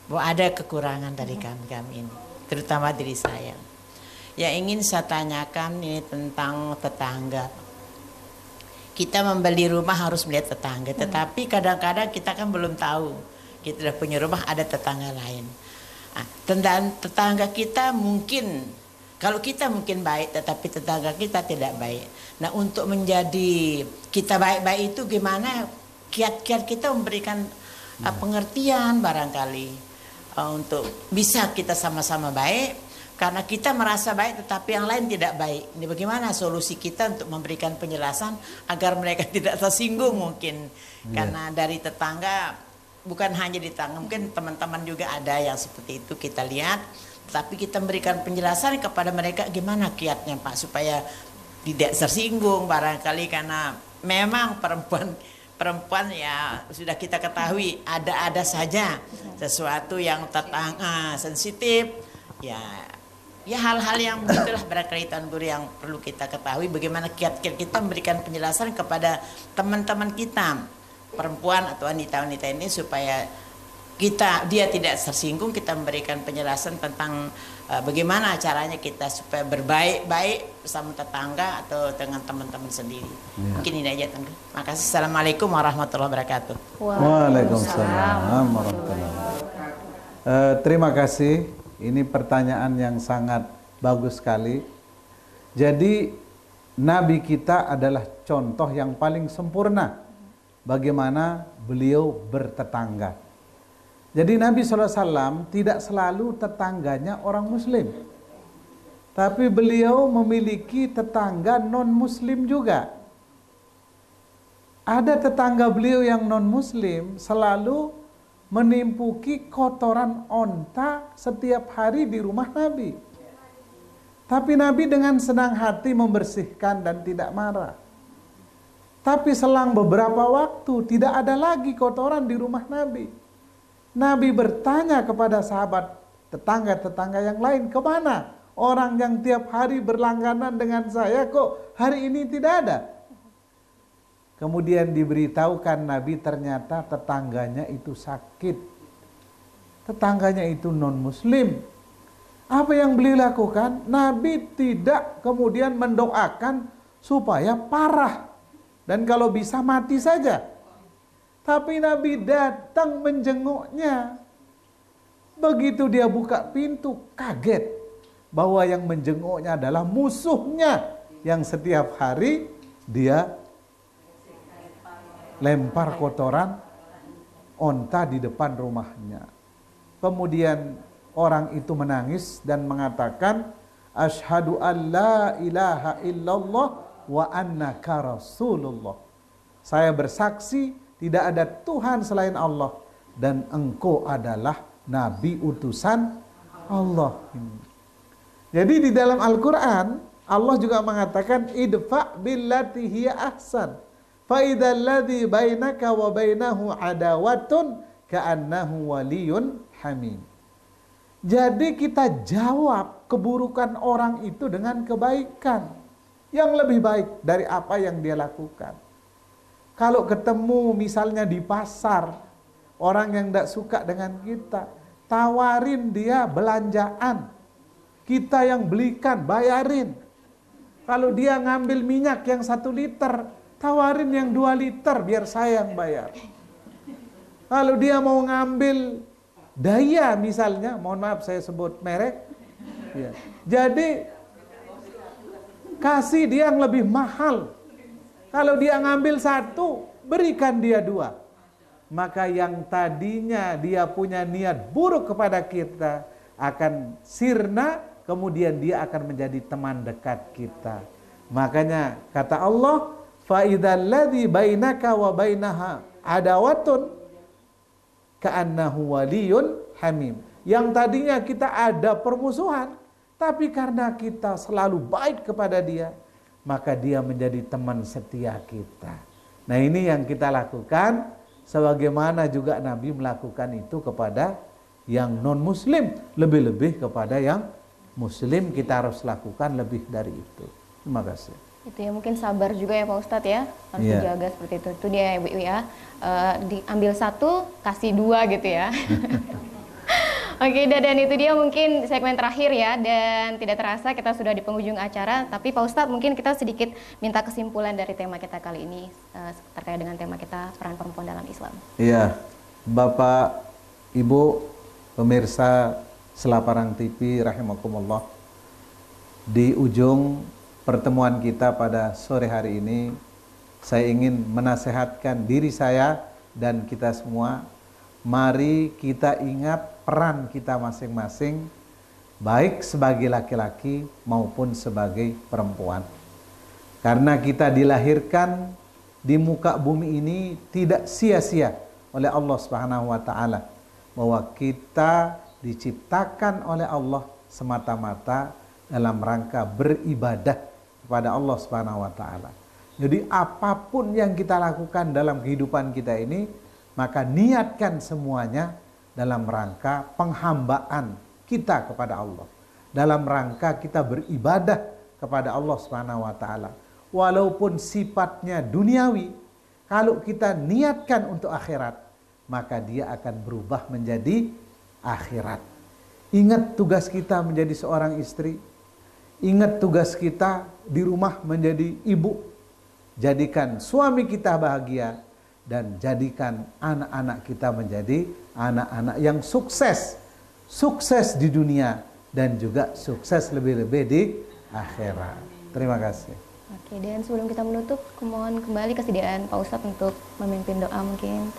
bahwa ada kekurangan dari kami ini, terutama diri saya. Yang ingin saya tanyakan ini tentang tetangga. Kita membeli rumah harus melihat tetangga, tetapi kadang-kadang kita kan belum tahu. Kita sudah punya rumah, ada tetangga lain. Nah, tetangga kita mungkin, kalau kita mungkin baik, tetapi tetangga kita tidak baik. Nah, untuk menjadi kita baik-baik itu gimana? Kiat-kiat kita memberikan pengertian barangkali untuk bisa kita sama-sama baik. Karena kita merasa baik tetapi yang lain tidak baik. Ini bagaimana solusi kita untuk memberikan penjelasan agar mereka tidak tersinggung mungkin. Karena dari tetangga, bukan hanya di tetangga, mungkin teman-teman juga ada yang seperti itu kita lihat. Tapi kita memberikan penjelasan kepada mereka gimana kiatnya Pak supaya tidak tersinggung barangkali, karena memang perempuan perempuan ya sudah kita ketahui ada-ada saja sesuatu yang sensitif ya. Ya hal-hal yang begitulah barangkali Tuan Guru yang perlu kita ketahui, bagaimana kiat-kiat kita memberikan penjelasan kepada teman-teman kita perempuan atau wanita-wanita ini supaya dia tidak tersinggung. Kita memberikan penjelasan tentang bagaimana caranya kita supaya berbaik-baik bersama tetangga atau dengan teman-teman sendiri. Ya. Mungkin ini aja Tuan Guru. Makasih. Assalamualaikum warahmatullahi wabarakatuh. Waalaikumsalam warahmatullahi wabarakatuh. Terima kasih. Ini pertanyaan yang sangat bagus sekali. Jadi Nabi kita adalah contoh yang paling sempurna bagaimana beliau bertetangga. Jadi Nabi SAW tidak selalu tetangganya orang Muslim, tapi beliau memiliki tetangga non-Muslim juga. Ada tetangga beliau yang non-Muslim selalu menimpuki kotoran onta setiap hari di rumah Nabi. Tapi Nabi dengan senang hati membersihkan dan tidak marah. Tapi selang beberapa waktu tidak ada lagi kotoran di rumah Nabi. Nabi bertanya kepada sahabat tetangga-tetangga yang lain, kemana orang yang tiap hari berlangganan dengan saya kok hari ini tidak ada? Kemudian diberitahukan Nabi ternyata tetangganya itu sakit. Tetangganya itu non-Muslim. Apa yang beliau lakukan? Nabi tidak kemudian mendoakan supaya parah. Dan kalau bisa mati saja. Tapi Nabi datang menjenguknya. Begitu dia buka pintu, kaget. Bahwa yang menjenguknya adalah musuhnya. Yang setiap hari dia lempar kotoran onta di depan rumahnya. Kemudian orang itu menangis dan mengatakan, asyhadu an la ilaha illallah wa annaka rasulullah. Saya bersaksi tidak ada Tuhan selain Allah dan engkau adalah nabi utusan Allah. Jadi di dalam Al-Quran Allah juga mengatakan idfa billati hiya ahsan. فَإِذَا الَّذِي بَيْنَكَ وَبَيْنَهُ عَدَاوَةٌ كَأَنَّهُ وَلِيٌّ حَمِيمٌ. Jadi kita jawab keburukan orang itu dengan kebaikan yang lebih baik dari apa yang dia lakukan. Kalau ketemu misalnya di pasar orang yang tidak suka dengan kita, tawarin dia belanjaan, kita yang belikan, bayarin. Kalau dia ngambil minyak yang 1 liter, tawarin yang 2 liter biar saya yang bayar. Kalau dia mau ngambil daya misalnya, mohon maaf saya sebut merek, ya. Jadi kasih dia yang lebih mahal. Kalau dia ngambil 1, berikan dia 2. Maka yang tadinya dia punya niat buruk kepada kita akan sirna, kemudian dia akan menjadi teman dekat kita. Makanya kata Allah, فَإِذَا الَّذِي بَيْنَكَ وَبَيْنَهَا عَدَاوَةٌ كَأَنَّهُ وَلِيٌّ حَمِيمٌ. Yang tadinya kita ada permusuhan, tapi karena kita selalu baik kepada dia, maka dia menjadi teman setia kita. Nah ini yang kita lakukan, sebagaimana juga Nabi melakukan itu kepada yang non-Muslim. Lebih-lebih kepada yang Muslim kita harus lakukan lebih dari itu. Terima kasih. Itu ya, mungkin sabar juga ya Pak Ustadz ya, harus dijaga seperti itu. Itu dia Ibu ya, diambil 1 kasih 2 gitu ya. Oke, dan itu dia mungkin segmen terakhir ya, dan tidak terasa kita sudah di penghujung acara. Tapi Pak Ustadz mungkin kita sedikit minta kesimpulan dari tema kita kali ini terkait dengan tema kita peran perempuan dalam Islam. Iya, Bapak, Ibu, pemirsa Selaparang TV rahimakumullah. Di ujung pertemuan kita pada sore hari ini, saya ingin menasehatkan diri saya dan kita semua. Mari kita ingat peran kita masing-masing, baik sebagai laki-laki maupun sebagai perempuan. Karena kita dilahirkan di muka bumi ini tidak sia-sia oleh Allah Subhanahu wa taala, bahwa kita diciptakan oleh Allah semata-mata dalam rangka beribadah kepada Allah Subhanahu wa taala. Jadi apapun yang kita lakukan dalam kehidupan kita ini, maka niatkan semuanya dalam rangka penghambaan kita kepada Allah. Dalam rangka kita beribadah kepada Allah Subhanahu wa taala. Walaupun sifatnya duniawi, kalau kita niatkan untuk akhirat, maka dia akan berubah menjadi akhirat. Ingat tugas kita menjadi seorang istri. Ingat tugas kita di rumah menjadi ibu. Jadikan suami kita bahagia dan jadikan anak-anak kita menjadi anak-anak yang sukses. Sukses di dunia dan juga sukses lebih-lebih di akhirat. Terima kasih. Oke, dan sebelum kita menutup, mohon kembali kesediaan Pak Ustadz untuk memimpin doa mungkin.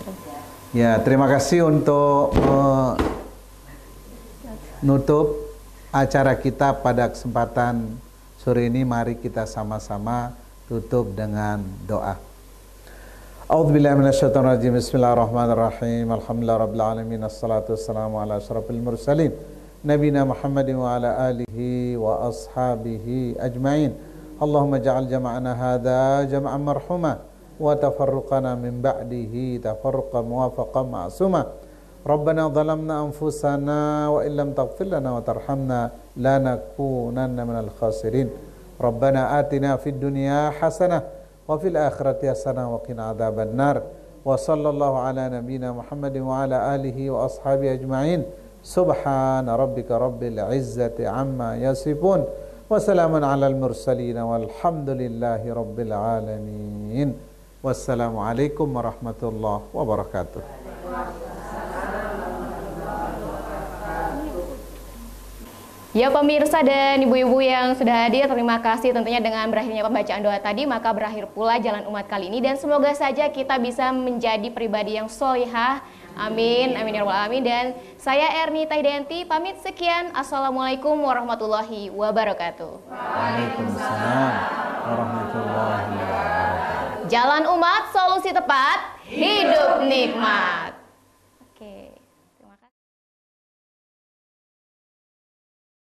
Ya, terima kasih untuk nutup acara kita pada kesempatan sore ini. Mari kita sama-sama tutup dengan doa. A'udzubillahi minasyaitonirrajim. Bismillahirrahmanirrahim. Alhamdulillahirabbil alamin. Assalatu wassalamu ala asyrafil mursalin nabiyina Muhammadin wa ala alihi wa ashabihi ajmain. Allahumma ja'al jama'ana hadza jam'an marhuma wa tafarruqana min ba'dihi tafarruqan muwafaqan ma'suma. Rabbana zalamna anfusana wa illam taghfir lana wa tarhamna lanakunanna minal khasirin. Rabbana atina fid dunya hasanah wa fil akhirati hasanah wa qina adzabannar. Wa sallallahu ala nabiyyina Muhammadin wa ala alihi wa ashabihi ajma'in. Subhana rabbika rabbil izzati amma yasifun. Wa salamun alal mursalin walhamdulillahi rabbil alamin. Wassalamualaikum warahmatullahi wabarakatuh. Ya pemirsa dan ibu-ibu yang sudah hadir, terima kasih tentunya dengan berakhirnya pembacaan doa tadi, maka berakhir pula jalan umat kali ini dan semoga saja kita bisa menjadi pribadi yang sholihah. Amin, amin ya rabbal alamin. Dan saya Erni Taidanti pamit sekian. Assalamualaikum warahmatullahi wabarakatuh. Waalaikumsalam warahmatullahi wabarakatuh. Jalan umat, solusi tepat, hidup nikmat. Oke.